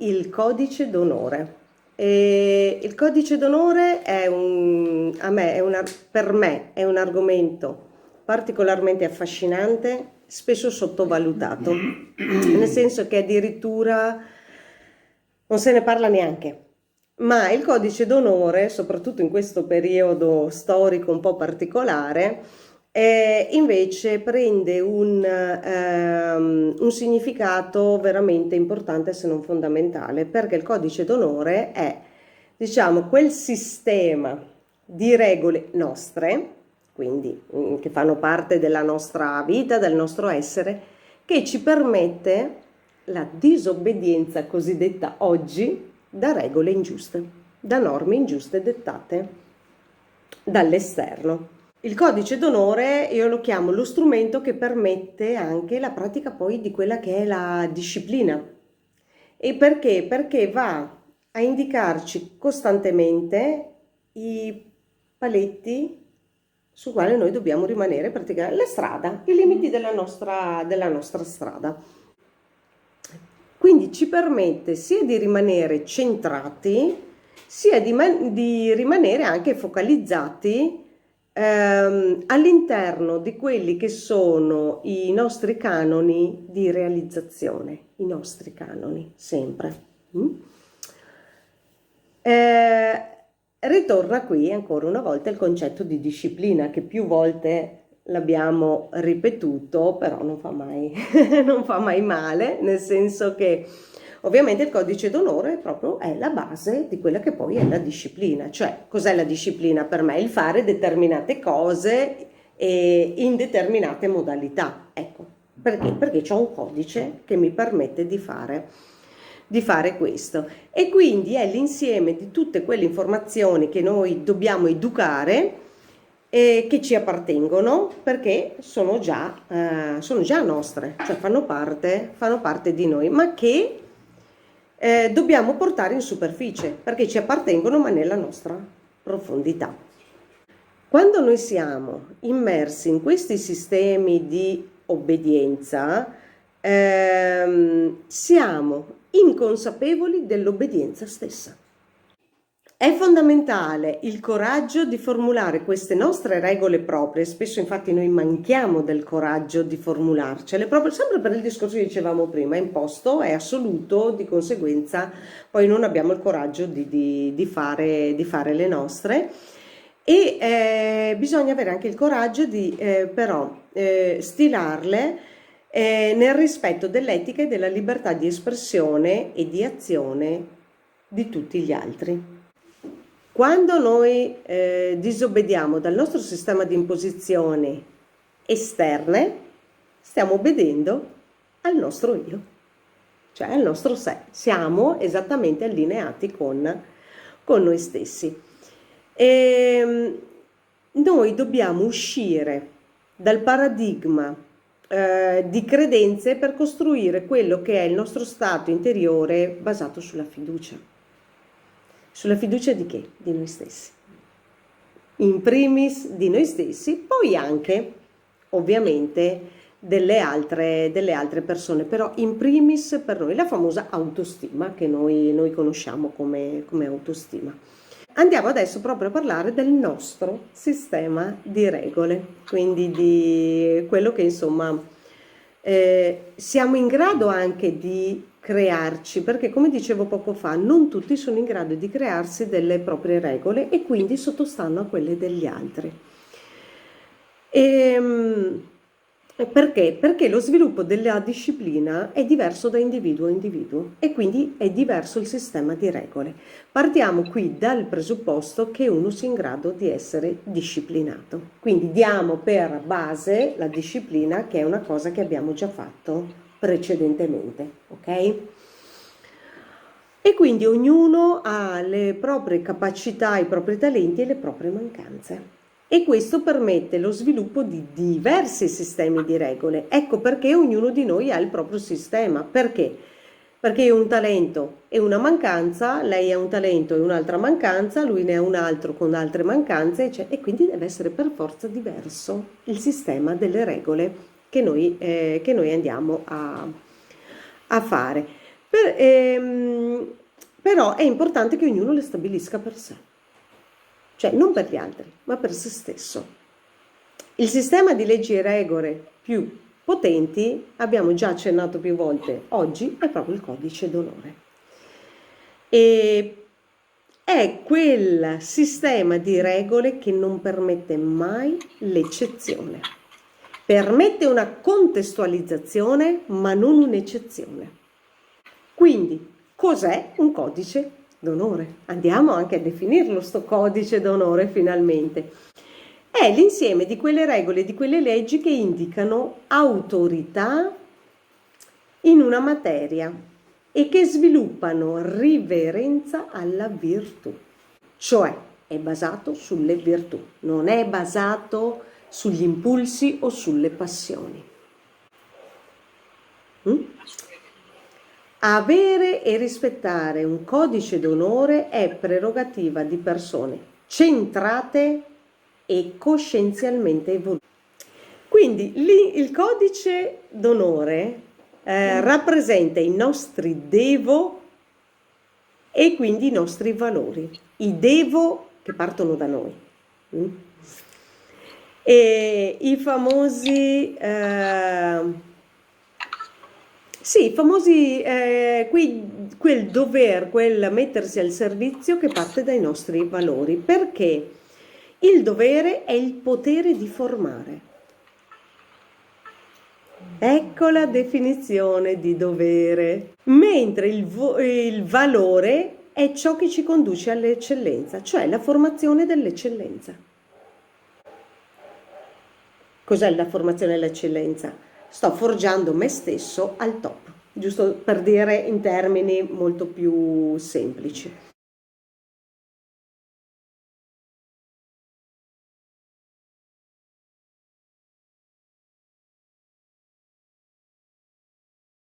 il codice d'onore. Il codice d'onore è per me è un argomento particolarmente affascinante, spesso sottovalutato, nel senso che addirittura non se ne parla neanche. Ma il codice d'onore, soprattutto in questo periodo storico un po' particolare, invece prende un significato veramente importante, se non fondamentale, perché il codice d'onore è, diciamo, quel sistema di regole nostre, quindi che fanno parte della nostra vita, del nostro essere, che ci permette la disobbedienza cosiddetta oggi da regole ingiuste, da norme ingiuste dettate dall'esterno. Il codice d'onore io lo chiamo lo strumento che permette anche la pratica poi di quella che è la disciplina. E perché? Perché va a indicarci costantemente i paletti su quale noi dobbiamo rimanere, praticamente la strada, i limiti della nostra strada. Quindi ci permette sia di rimanere centrati, sia di rimanere anche focalizzati all'interno di quelli che sono i nostri canoni di realizzazione, i nostri canoni, sempre. Ritorna qui ancora una volta il concetto di disciplina, che più volte l'abbiamo ripetuto, però non fa mai, non fa mai male, nel senso che ovviamente il codice d'onore proprio è la base di quella che poi è la disciplina. Cioè, cos'è la disciplina per me? Il fare determinate cose in determinate modalità. Ecco, perché? Perché c'è un codice che mi permette di fare questo. E quindi è l'insieme di tutte quelle informazioni che noi dobbiamo educare e che ci appartengono, perché sono già nostre, cioè fanno parte di noi, ma che dobbiamo portare in superficie, perché ci appartengono ma nella nostra profondità. Quando noi siamo immersi in questi sistemi di obbedienza, siamo inconsapevoli dell'obbedienza stessa. È fondamentale il coraggio di formulare queste nostre regole proprie. Spesso infatti noi manchiamo del coraggio di formularcele, proprio sempre per il discorso che dicevamo prima: è imposto, è assoluto, di conseguenza poi non abbiamo il coraggio di fare le nostre. E bisogna avere anche il coraggio di però stilarle nel rispetto dell'etica e della libertà di espressione e di azione di tutti gli altri. Quando noi disobbediamo dal nostro sistema di imposizioni esterne, stiamo obbedendo al nostro io, cioè al nostro sé. Siamo esattamente allineati con noi stessi. E noi dobbiamo uscire dal paradigma di credenze per costruire quello che è il nostro stato interiore basato sulla fiducia. Sulla fiducia di che? Di noi stessi. In primis di noi stessi, poi anche ovviamente delle altre persone, però in primis per noi la famosa autostima che noi conosciamo come autostima. Andiamo adesso proprio a parlare del nostro sistema di regole, quindi di quello che insomma siamo in grado anche di crearci, perché come dicevo poco fa, non tutti sono in grado di crearsi delle proprie regole e quindi sottostanno a quelle degli altri. Perché? Perché lo sviluppo della disciplina è diverso da individuo a individuo e quindi è diverso il sistema di regole. Partiamo qui dal presupposto che uno sia in grado di essere disciplinato. Quindi diamo per base la disciplina, che è una cosa che abbiamo già fatto precedentemente, ok? E quindi ognuno ha le proprie capacità, i propri talenti e le proprie mancanze. E questo permette lo sviluppo di diversi sistemi di regole. Ecco perché ognuno di noi ha il proprio sistema. Perché? Perché io ho un talento e una mancanza, lei ha un talento e un'altra mancanza, lui ne ha un altro con altre mancanze, e quindi deve essere per forza diverso il sistema delle regole che noi andiamo a fare. Però è importante che ognuno le stabilisca per sé, cioè non per gli altri, ma per se stesso. Il sistema di leggi e regole più potenti, abbiamo già accennato più volte oggi, è proprio il codice d'onore. E è quel sistema di regole che non permette mai l'eccezione. Permette una contestualizzazione, ma non un'eccezione. Quindi, cos'è un codice d'onore? Andiamo anche a definirlo, sto codice d'onore, finalmente. È l'insieme di quelle regole, di quelle leggi che indicano autorità in una materia e che sviluppano riverenza alla virtù. Cioè, è basato sulle virtù, non è basato sugli impulsi o sulle passioni. Avere e rispettare un codice d'onore è prerogativa di persone centrate e coscienzialmente evolute. Quindi il codice d'onore rappresenta i nostri devo e quindi i nostri valori, i devo che partono da noi. E i famosi quel dover, quel mettersi al servizio che parte dai nostri valori, perché il dovere è il potere di formare. Ecco la definizione di dovere, mentre il valore è ciò che ci conduce all'eccellenza, cioè la formazione dell'eccellenza. Cos'è la formazione dell'eccellenza? Sto forgiando me stesso al top, giusto per dire in termini molto più semplici.